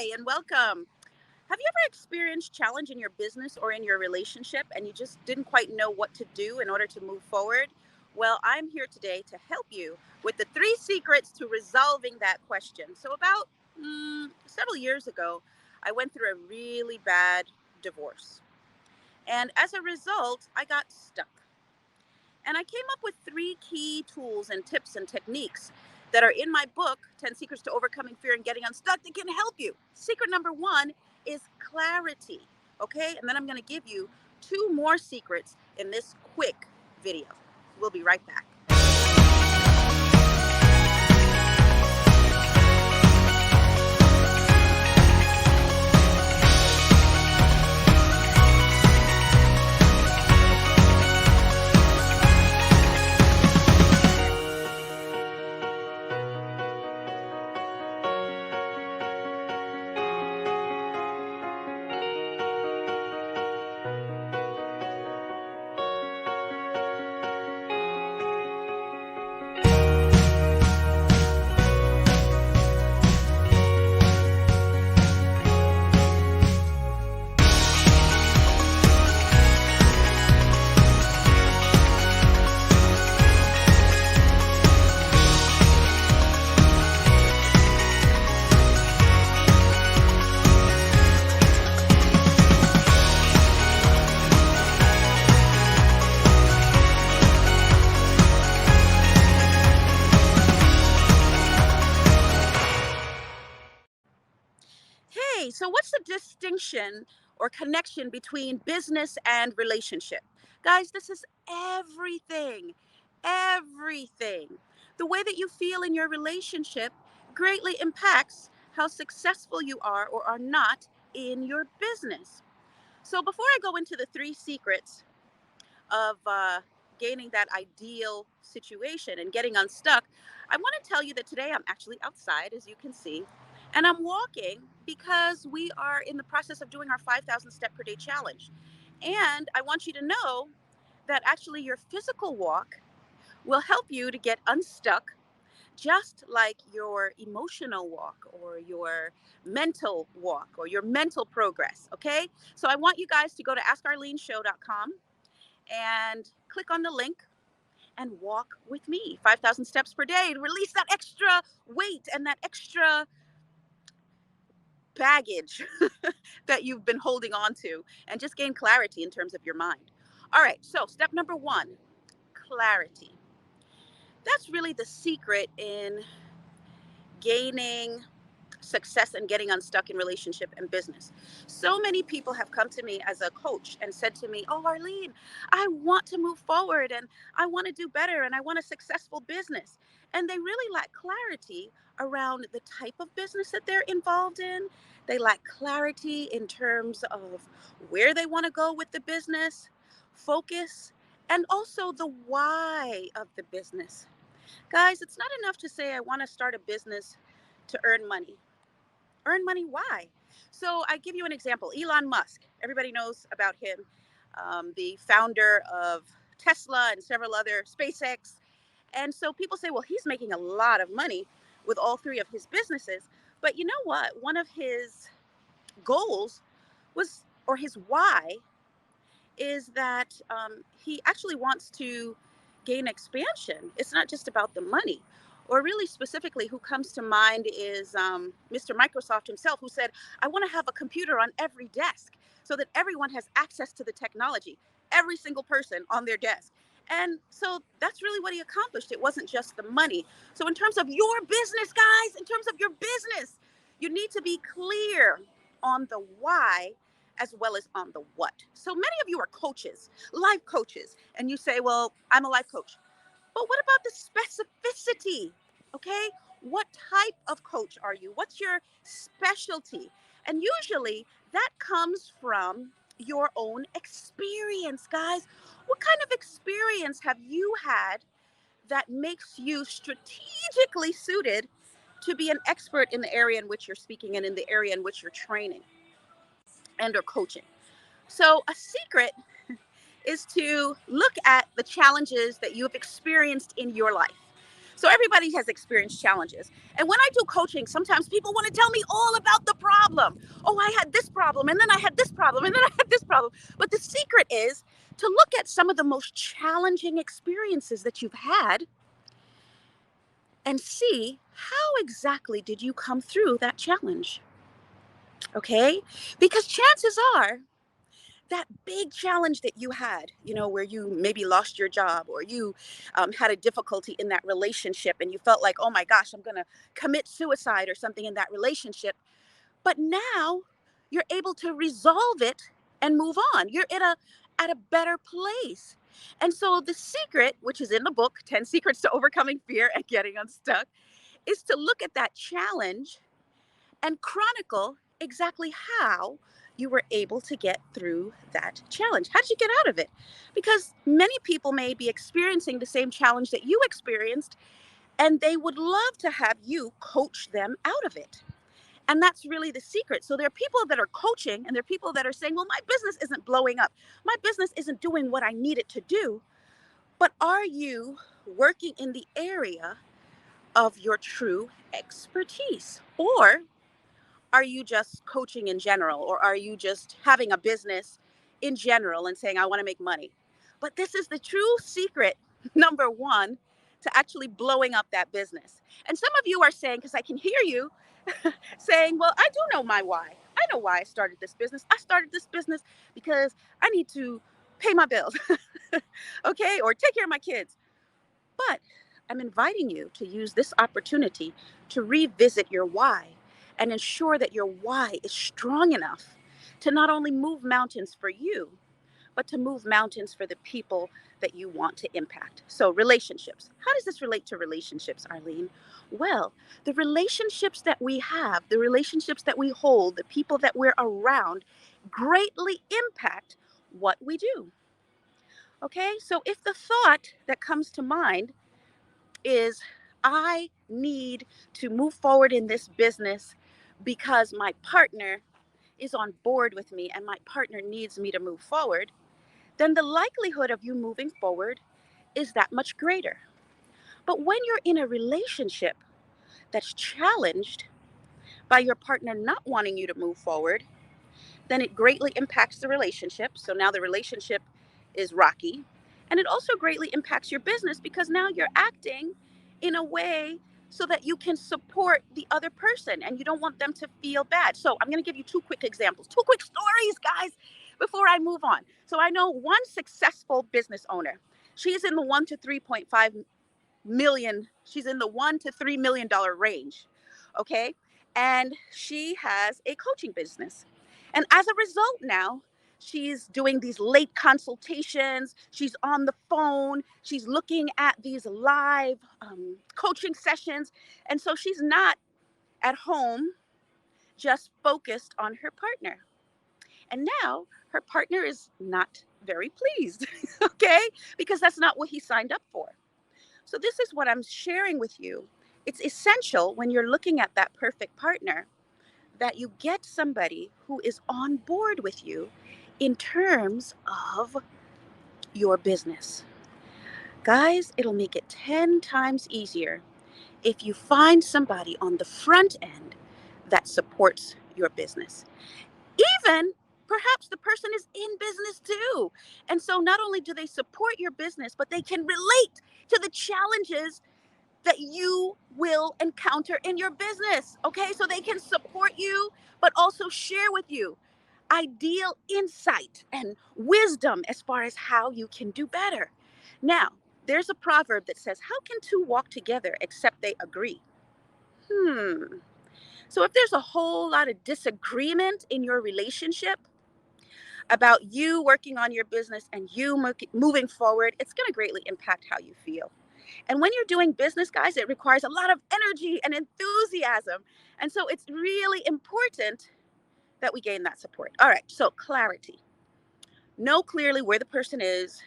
Hi, and welcome. Have you ever experienced challenge in your business or in your relationship and you just didn't quite know what to do in order to move forward? Well, I'm here today to help you with the three secrets to resolving that question. So, about several years ago, I went through a really bad divorce. And as a result, I got stuck. And I came up with three key tools and tips and techniques that are in my book, 10 Secrets to Overcoming Fear and Getting Unstuck, that can help you. Secret number one is clarity. Okay. And then I'm going to give you two more secrets in this quick video. We'll be right back. Hey, so what's the distinction or connection between business and relationship? Guys, this is everything. Everything. The way that you feel in your relationship greatly impacts how successful you are or are not in your business. So, before I go into the three secrets of gaining that ideal situation and getting unstuck, I want to tell you that today I'm actually outside, as you can see, and I'm walking because we are in the process of doing our 5,000 step per day challenge. And I want you to know that actually your physical walk will help you to get unstuck, just like your emotional walk or your mental walk or your mental progress. Okay. So I want you guys to go to askarleneshow.com and click on the link and walk with me 5,000 steps per day to release that extra weight and that extra baggage that you've been holding on to and just gain clarity in terms of your mind. All right, so step number one, clarity. That's really the secret in gaining success and getting unstuck in relationship and business. So many people have come to me as a coach and said to me, "Oh, Arlene, I want to move forward and I want to do better and I want a successful business." And they really lack clarity around the type of business that they're involved in. They lack clarity in terms of where they want to go with the business, focus, and also the why of the business. Guys, it's not enough to say, "I want to start a business to earn money." Earn money, why? So I give you an example. Elon Musk, everybody knows about him, the founder of Tesla and several other SpaceX. And so people say, well, he's making a lot of money with all three of his businesses. But you know what? One of his goals was, or his why, is that he actually wants to gain expansion. It's not just about the money. Or really specifically, who comes to mind is Mr. Microsoft himself, who said, "I want to have a computer on every desk so that everyone has access to the technology, every single person on their desk." And so that's really what he accomplished. It wasn't just the money. So in terms of your business, guys, in terms of your business, you need to be clear on the why as well as on the what. So many of you are coaches, life coaches, and you say, "Well, I'm a life coach." But what about the specificity? Okay. What type of coach are you? What's your specialty? And usually that comes from your own experience, guys. What kind of experience have you had that makes you strategically suited to be an expert in the area in which you're speaking and in the area in which you're training and or coaching? So a secret is to look at the challenges that you have experienced in your life. So everybody has experienced challenges. And when I do coaching, sometimes people want to tell me all about the problem. Oh, I had this problem, and then I had this problem, and then I had this problem. But the secret is to look at some of the most challenging experiences that you've had and see how exactly did you come through that challenge. Okay? Because chances are that big challenge that you had, where you maybe lost your job, or you had a difficulty in that relationship and you felt like, oh my gosh, I'm going to commit suicide or something in that relationship. But now you're able to resolve it and move on. You're at a better place. And so the secret, which is in the book, 10 Secrets to Overcoming Fear and Getting Unstuck, is to look at that challenge and chronicle exactly how you were able to get through that challenge. How did you get out of it? Because many people may be experiencing the same challenge that you experienced, and they would love to have you coach them out of it. And that's really the secret. So there are people that are coaching, and there are people that are saying, well, my business isn't blowing up. My business isn't doing what I need it to do. But are you working in the area of your true expertise? Or are you just coaching in general, or are you just having a business in general and saying, I want to make money? But this is the true secret, number one, to actually blowing up that business. And some of you are saying, because I can hear you saying, well, I do know my why. I know why I started this business. I started this business because I need to pay my bills, okay, or take care of my kids. But I'm inviting you to use this opportunity to revisit your why and ensure that your why is strong enough to not only move mountains for you, but to move mountains for the people that you want to impact. So, relationships. How does this relate to relationships, Arlene? Well, the relationships that we have, the relationships that we hold, the people that we're around greatly impact what we do. Okay, so if the thought that comes to mind is, I need to move forward in this business because my partner is on board with me and my partner needs me to move forward, then the likelihood of you moving forward is that much greater. But when you're in a relationship that's challenged by your partner not wanting you to move forward, then it greatly impacts the relationship. So now the relationship is rocky. And it also greatly impacts your business because now you're acting in a way so that you can support the other person and you don't want them to feel bad. So I'm going to give you two quick examples, two quick stories, guys, before I move on. So I know one successful business owner. She's in the 1 to 3.5 million. She's in the $1 to $3 million range. Okay. And she has a coaching business. And as a result, now she's doing these late consultations. She's on the phone. She's looking at these live coaching sessions. And so she's not at home just focused on her partner. And now her partner is not very pleased, okay? Because that's not what he signed up for. So this is what I'm sharing with you. It's essential when you're looking at that perfect partner that you get somebody who is on board with you in terms of your business. Guys, it'll make it 10 times easier if you find somebody on the front end that supports your business. Even perhaps the person is in business too. And so not only do they support your business, but they can relate to the challenges that you will encounter in your business. Okay, so they can support you, but also share with you ideal insight and wisdom as far as how you can do better. Now, there's a proverb that says, how can two walk together except they agree? So if there's a whole lot of disagreement in your relationship about you working on your business and you moving forward, it's going to greatly impact how you feel. And when you're doing business, guys, it requires a lot of energy and enthusiasm. And so it's really important that we gain that support. All right, so clarity. Know clearly where the person is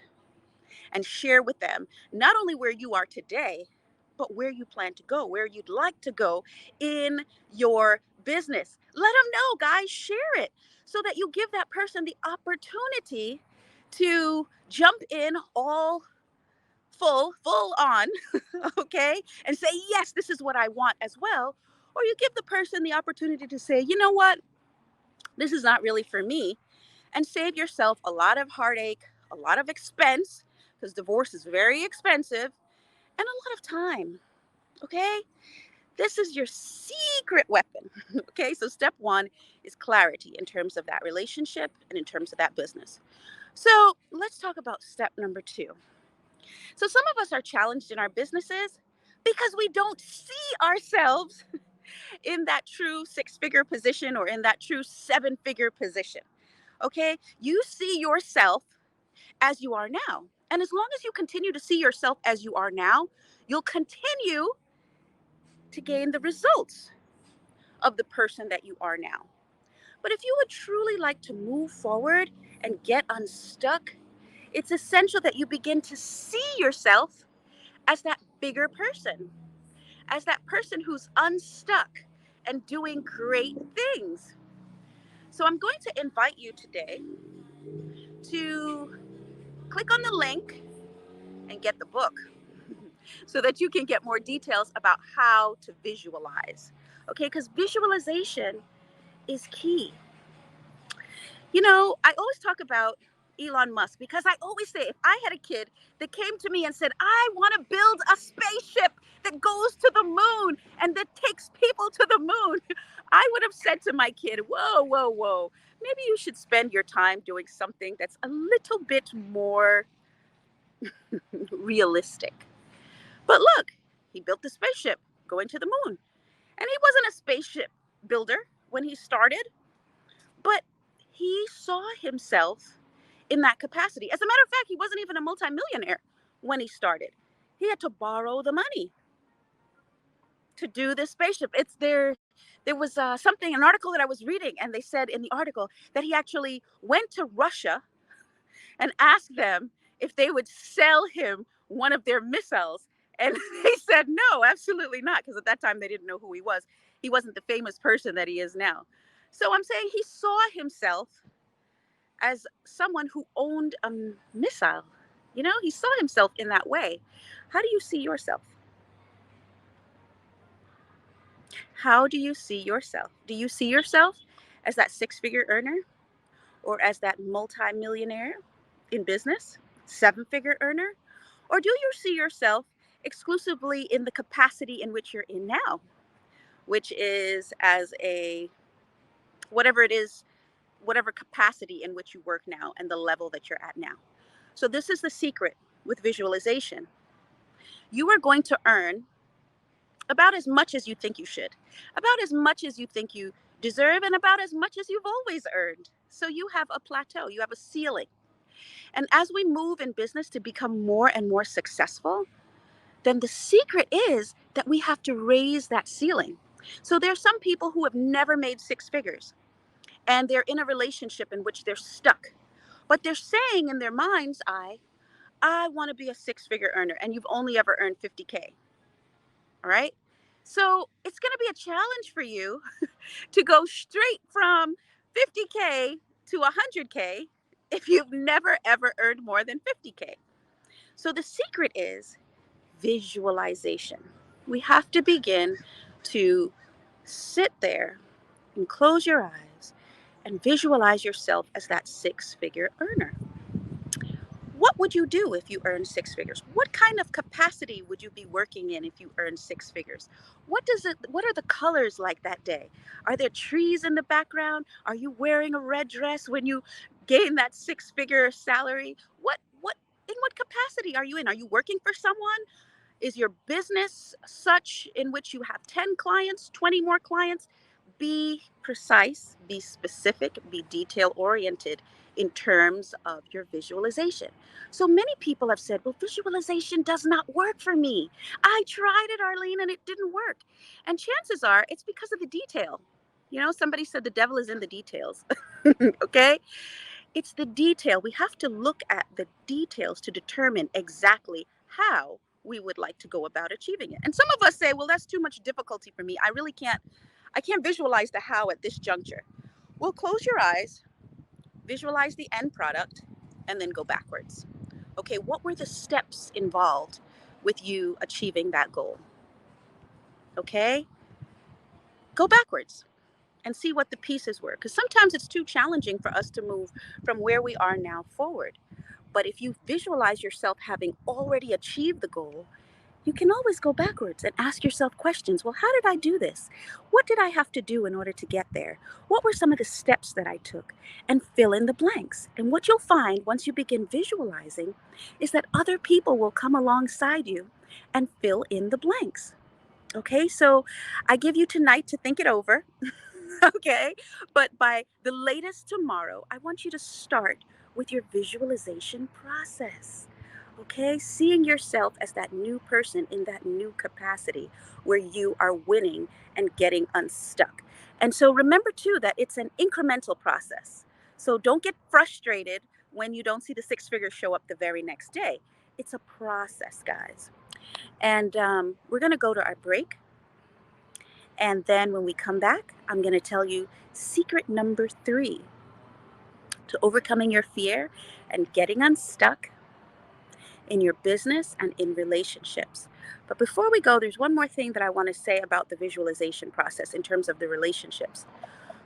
and share with them not only where you are today, but where you plan to go, where you'd like to go in your business. Let them know, guys, share it so that you give that person the opportunity to jump in all full on, okay, and say, yes, this is what I want as well. Or you give the person the opportunity to say, you know what? This is not really for me. And save yourself a lot of heartache, a lot of expense, because divorce is very expensive, and a lot of time. Okay? This is your secret weapon. Okay? So, step one is clarity in terms of that relationship and in terms of that business. So, let's talk about step number two. So, some of us are challenged in our businesses because we don't see ourselves in that true six-figure position or in that true seven-figure position. Okay? You see yourself as you are now. And as long as you continue to see yourself as you are now, you'll continue to gain the results of the person that you are now. But if you would truly like to move forward and get unstuck, it's essential that you begin to see yourself as that bigger person, as that person who's unstuck and doing great things. So I'm going to invite you today to click on the link and get the book so that you can get more details about how to visualize. Okay, because visualization is key. You know, I always talk about Elon Musk because I always say if I had a kid that came to me and said, I want to build a spaceship that goes to the moon and that takes people to the moon, I would have said to my kid, whoa, whoa, whoa, maybe you should spend your time doing something that's a little bit more realistic. But look, he built the spaceship going to the moon. And he wasn't a spaceship builder when he started, but he saw himself in that capacity. As a matter of fact, he wasn't even a multimillionaire when he started. He had to borrow the money to do this spaceship. It's there. There was something, an article that I was reading, and they said in the article that he actually went to Russia and asked them if they would sell him one of their missiles. And they said, no, absolutely not. Because at that time, they didn't know who he was. He wasn't the famous person that he is now. So I'm saying he saw himself as someone who owned a missile. You know, he saw himself in that way. How do you see yourself? How do you see yourself? Do you see yourself as that six-figure earner or as that multimillionaire in business, seven-figure earner? Or do you see yourself exclusively in the capacity in which you're in now, which is as a whatever it is, whatever capacity in which you work now and the level that you're at now? So, this is the secret with visualization. You are going to earn about as much as you think you should, about as much as you think you deserve, and about as much as you've always earned. So, you have a plateau, you have a ceiling. And as we move in business to become more and more successful, then the secret is that we have to raise that ceiling. So there's some people who have never made six figures and they're in a relationship in which they're stuck. But they're saying in their mind's eye, I want to be a six-figure earner, and you've only ever earned 50K. All right? So it's going to be a challenge for you to go straight from 50K to 100K if you've never ever earned more than 50K. So the secret is visualization. We have to begin to sit there and close your eyes and visualize yourself as that six-figure earner. What would you do if you earned six figures? What kind of capacity would you be working in if you earned six figures? What are the colors like that day? Are there trees in the background? Are you wearing a red dress when you gain that six-figure salary? What in what capacity are you in? Are you working for someone? Is your business such in which you have 10 clients, 20 more clients? Be precise, be specific, be detail oriented in terms of your visualization. So many people have said, well, visualization does not work for me. I tried it, Arlene, and it didn't work. And chances are it's because of the detail. You know, somebody said the devil is in the details. Okay? It's the detail. We have to look at the details to determine exactly how we would like to go about achieving it. And some of us say, well, that's too much difficulty for me. I can't visualize the how at this juncture. Well, close your eyes, visualize the end product, and then go backwards. Okay, what were the steps involved with you achieving that goal? Okay, go backwards. and see what the pieces were. Because sometimes it's too challenging for us to move from where we are now forward. But if you visualize yourself having already achieved the goal, you can always go backwards and ask yourself questions. Well, how did I do this? What did I have to do in order to get there? What were some of the steps that I took? And fill in the blanks. And what you'll find once you begin visualizing is that other people will come alongside you and fill in the blanks. Okay, so I give you tonight to think it over. Okay, but by the latest tomorrow, I want you to start with your visualization process. Okay, seeing yourself as that new person in that new capacity where you are winning and getting unstuck. And so remember too that it's an incremental process. So don't get frustrated when you don't see the six figures show up the very next day. It's a process, guys. And we're going to go to our break. And then when we come back, I'm going to tell you secret number 3 to overcoming your fear and getting unstuck in your business and in relationships. But before we go, there's one more thing that I want to say about the visualization process in terms of the relationships.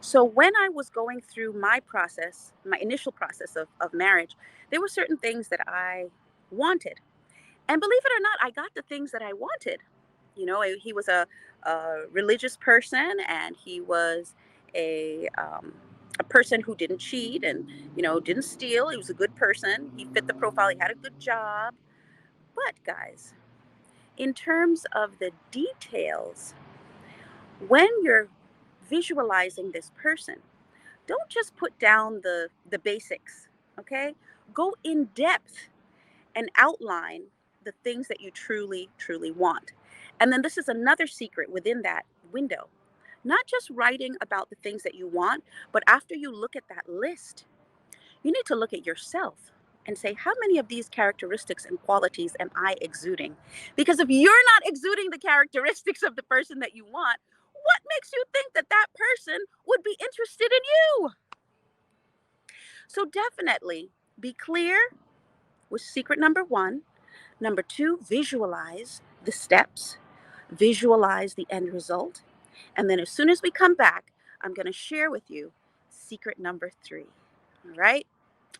So when I was going through my process, my initial process of marriage, there were certain things that I wanted. And believe it or not, I got the things that I wanted. You know, he was a religious person, and he was a person who didn't cheat and, you know, didn't steal. He was a good person. He fit the profile. He had a good job. But guys, in terms of the details, when you're visualizing this person, don't just put down the basics, okay? Go in depth and outline the things that you truly, truly want. And then this is another secret within that window. Not just writing about the things that you want, but after you look at that list, you need to look at yourself and say, how many of these characteristics and qualities am I exuding? Because if you're not exuding the characteristics of the person that you want, what makes you think that that person would be interested in you? So definitely be clear with secret number 1. Number 2, visualize the steps, visualize the end result. And then as soon as we come back, I'm going to share with you secret number 3. All right?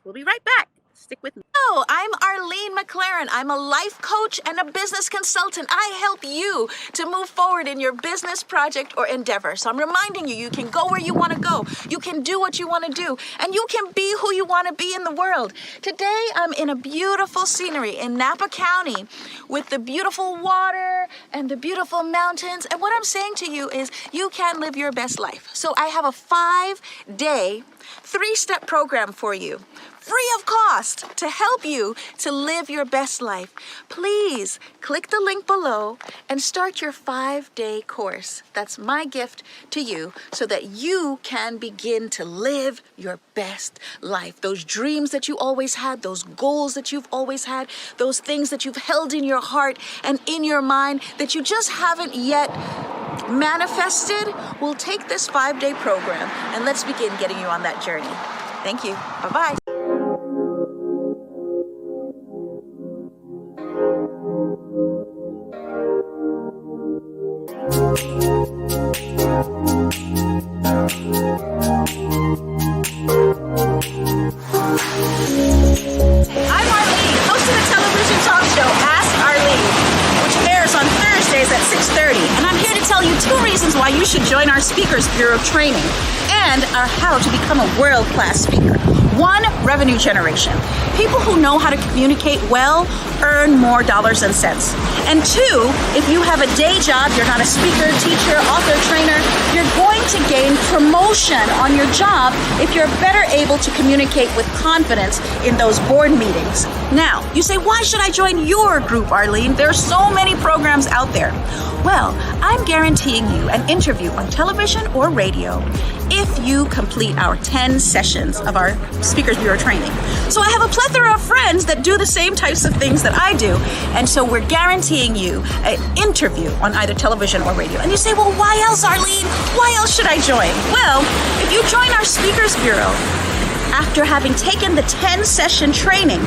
We'll be right back. Stick with me. Hello, I'm Arlene McLaren. I'm a life coach and a business consultant. I help you to move forward in your business project or endeavor. So I'm reminding you, you can go where you want to go. You can do what you want to do. And you can be who you want to be in the world. Today, I'm in a beautiful scenery in Napa County with the beautiful water and the beautiful mountains. And what I'm saying to you is you can live your best life. So I have a 5-day, 3-step program for you, free of cost, to help you to live your best life. Please click the link below and start your 5-day course. That's my gift to you so that you can begin to live your best life. Those dreams that you always had, those goals that you've always had, those things that you've held in your heart and in your mind that you just haven't yet manifested, we'll take this 5-day program and let's begin getting you on that journey. Thank you. Bye-bye. I'm Arlene, host of the television talk show Ask Arlene, which airs on Thursdays at 6:30. And I'm here to tell you 2 reasons why you should join our Speakers Bureau training and our how to become a world-class speaker. 1, revenue generation. People who know how to communicate well earn more dollars and cents. And 2, if you have a day job, you're not a speaker, teacher, author, trainer, you're going to gain promotion on your job if you're better able to communicate with confidence in those board meetings. Now, you say, why should I join your group, Arlene? There are so many programs out there. Well, I'm guaranteeing you an interview on television or radio if you complete our 10 sessions of our Speakers Bureau training. So I have a plethora of friends that do the same types of things that I do, and so we're guaranteeing you an interview on either television or radio. And you say, well, why else, Arlene? Why else should I join? Well, if you join our Speakers Bureau, after having taken the 10-session training,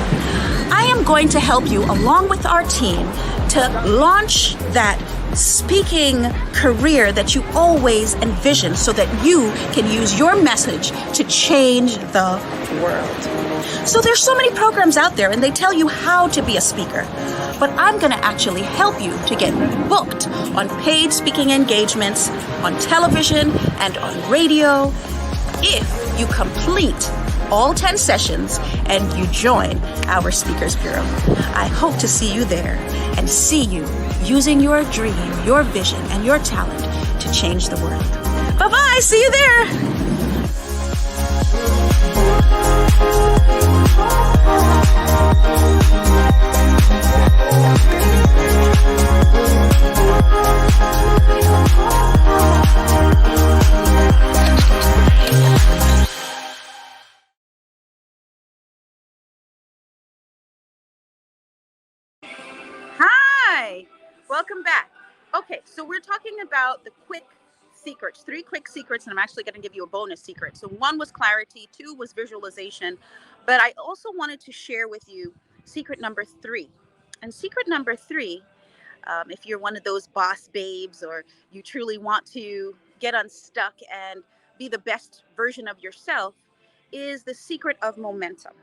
I am going to help you along with our team to launch that speaking career that you always envisioned so that you can use your message to change the world. So there's so many programs out there and they tell you how to be a speaker, but I'm going to actually help you to get booked on paid speaking engagements, on television and on radio if you complete all 10 sessions and you join our Speakers Bureau. I hope to see you there and see you using your dream, your vision, and your talent to change the world. Bye-bye. See you there. Hi, welcome back. Okay, so we're talking about the quick secrets, 3 quick secrets, and I'm actually going to give you a bonus secret. So 1 was clarity, 2 was visualization, but I also wanted to share with you secret number 3. And secret number 3, if you're one of those boss babes or you truly want to get unstuck and be the best version of yourself, is the secret of momentum.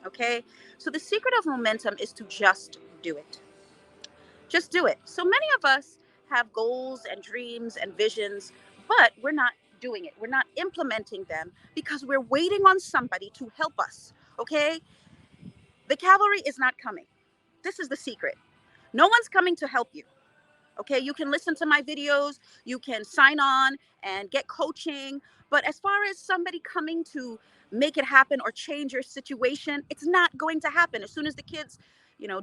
Okay, so the secret of momentum is to just do it. Just do it. So many of us have goals and dreams and visions, but we're not doing it. We're not implementing them because we're waiting on somebody to help us. Okay? The cavalry is not coming. This is the secret. No one's coming to help you. Okay? You can listen to my videos, you can sign on and get coaching, but as far as somebody coming to make it happen or change your situation, it's not going to happen. As soon as the kids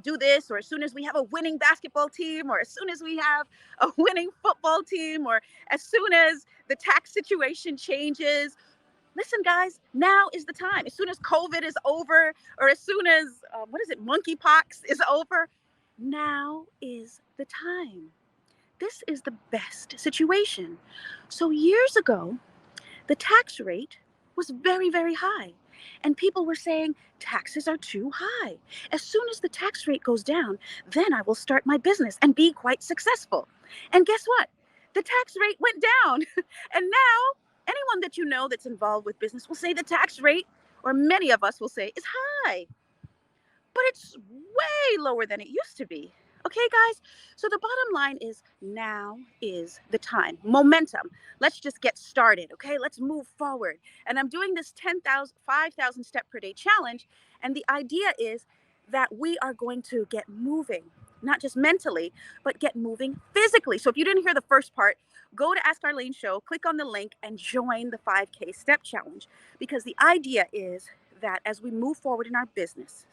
do this, or as soon as we have a winning basketball team, or as soon as we have a winning football team, or as soon as the tax situation changes. Listen, guys, now is the time. As soon as COVID is over, or as soon as, monkeypox is over, now is the time. This is the best situation. So years ago, the tax rate was very, very high. And people were saying, taxes are too high. As soon as the tax rate goes down, then I will start my business and be quite successful. And guess what? The tax rate went down. And now, anyone that you know that's involved with business will say the tax rate, or many of us will say, is high. But it's way lower than it used to be. Okay, guys? So the bottom line is now is the time. Momentum. Let's just get started, okay? Let's move forward. And I'm doing this 5,000 step per day challenge. And the idea is that we are going to get moving, not just mentally, but get moving physically. So if you didn't hear the first part, go to Ask Arlene Show, click on the link, and join the 5K step challenge. Because the idea is that as we move forward in our businesses,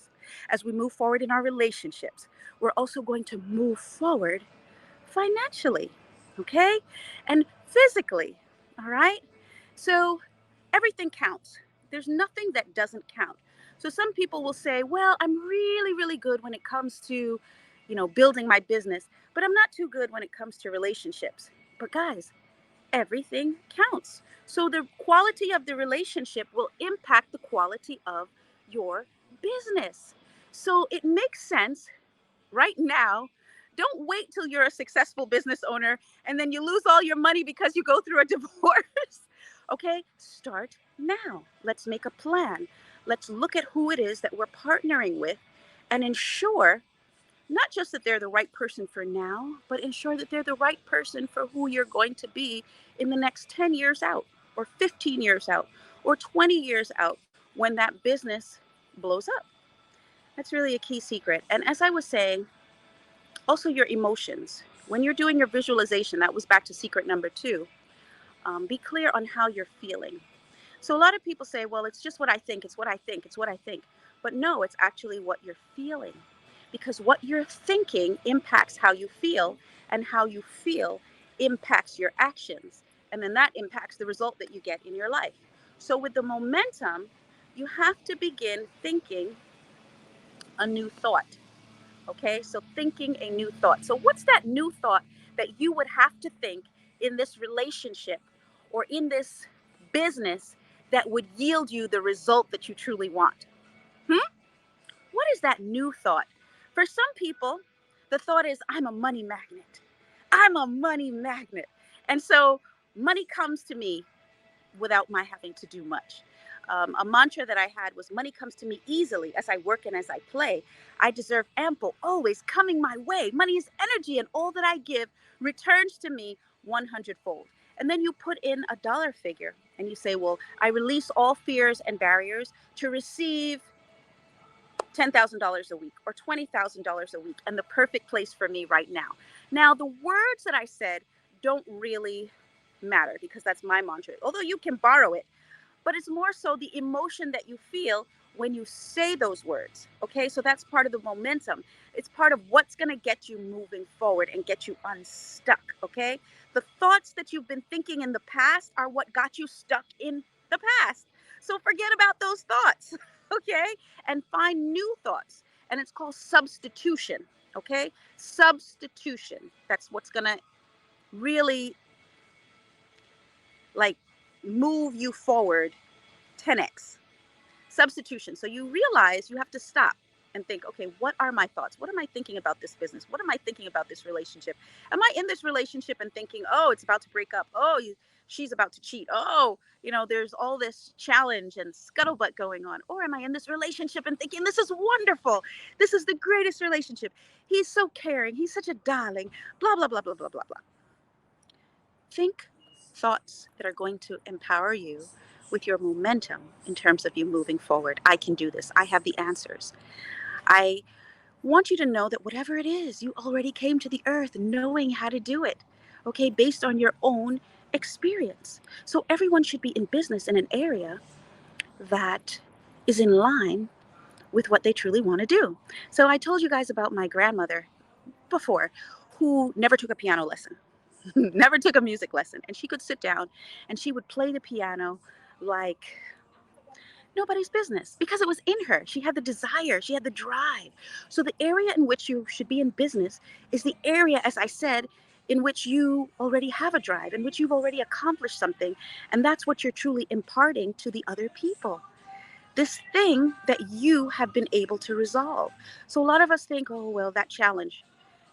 as we move forward in our relationships, we're also going to move forward financially, okay? And physically, all right? So everything counts. There's nothing that doesn't count. So some people will say, well, I'm really, really good when it comes to, building my business, but I'm not too good when it comes to relationships. But guys, everything counts. So the quality of the relationship will impact the quality of your business. So it makes sense right now. Don't wait till you're a successful business owner and then you lose all your money because you go through a divorce. Okay, start now. Let's make a plan. Let's look at who it is that we're partnering with and ensure not just that they're the right person for now, but ensure that they're the right person for who you're going to be in the next 10 years out, or 15 years out, or 20 years out when that business blows up. That's really a key secret. And as I was saying, also your emotions. When you're doing your visualization, that was back to secret number 2, be clear on how you're feeling. So a lot of people say, well, it's just what I think, it's what I think, it's what I think. But no, it's actually what you're feeling. Because what you're thinking impacts how you feel, and how you feel impacts your actions. And then that impacts the result that you get in your life. So with the momentum, you have to begin thinking a new thought. Okay, so thinking a new thought. So what's that new thought that you would have to think in this relationship or in this business that would yield you the result that you truly want? What is that new thought? For some people, the thought is, I'm a money magnet. I'm a money magnet. And so money comes to me without my having to do much. A mantra that I had was money comes to me easily as I work and as I play. I deserve ample, always coming my way. Money is energy, and all that I give returns to me 100-fold. And then you put in a dollar figure and you say, well, I release all fears and barriers to receive $10,000 a week or $20,000 a week, and the perfect place for me right now. Now, the words that I said don't really matter because that's my mantra, although you can borrow it, but it's more so the emotion that you feel when you say those words. Okay, so that's part of the momentum. It's part of what's going to get you moving forward and get you unstuck. Okay, the thoughts that you've been thinking in the past are what got you stuck in the past. So forget about those thoughts. Okay, and find new thoughts. And it's called substitution. Okay, substitution. That's what's going to really like move you forward 10x. Substitution. So you realize you have to stop and think, okay, what are my thoughts? What am I thinking about this business? What am I thinking about this relationship? Am I in this relationship and thinking, oh, it's about to break up? Oh, she's about to cheat. Oh, there's all this challenge and scuttlebutt going on. Or am I in this relationship and thinking, this is wonderful. This is the greatest relationship. He's so caring. He's such a darling. Blah, blah, blah, blah, blah, blah, blah. Think thoughts that are going to empower you with your momentum in terms of you moving forward. I can do this. I have the answers. I want you to know that whatever it is, you already came to the earth knowing how to do it, okay, based on your own experience. So everyone should be in business in an area that is in line with what they truly want to do. So I told you guys about my grandmother before, who never took a piano lesson, never took a music lesson. And she could sit down and she would play the piano like nobody's business because it was in her. She had the desire, she had the drive. So the area in which you should be in business is the area, as I said, in which you already have a drive, in which you've already accomplished something. And that's what you're truly imparting to the other people. This thing that you have been able to resolve. So a lot of us think, oh, well, that challenge,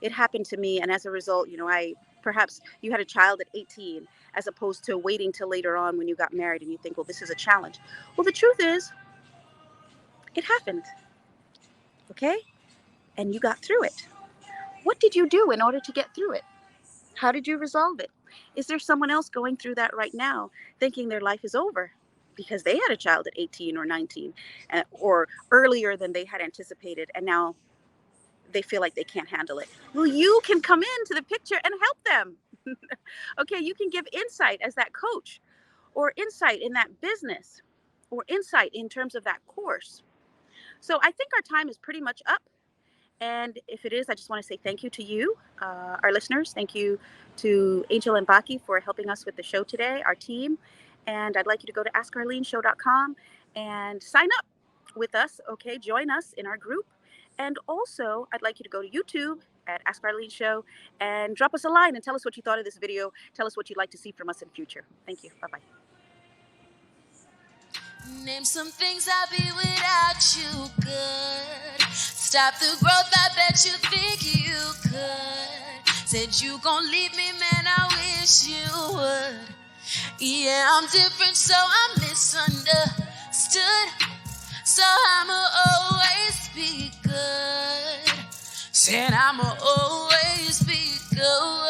it happened to me. And as a result, perhaps you had a child at 18 as opposed to waiting till later on when you got married and you think, well, this is a challenge. Well, the truth is, it happened. Okay? And you got through it. What did you do in order to get through it? How did you resolve it? Is there someone else going through that right now thinking their life is over because they had a child at 18 or 19 or earlier than they had anticipated, and now they feel like they can't handle it? Well, you can come into the picture and help them. Okay, you can give insight as that coach, or insight in that business, or insight in terms of that course. So I think our time is pretty much up. And if it is, I just want to say thank you to you, our listeners. Thank you to Angel and Baki for helping us with the show today, our team. And I'd like you to go to askarleneshow.com and sign up with us. Okay, join us in our group. And also, I'd like you to go to YouTube at Ask Arlene Show and drop us a line and tell us what you thought of this video. Tell us what you'd like to see from us in the future. Thank you. Bye-bye. Name some things I'll be without you, good. Stop the growth, I bet you think you could. Said you gon' leave me, man, I wish you would. Yeah, I'm different, so I'm misunderstood. So I'ma always be good. Said I'ma always be good.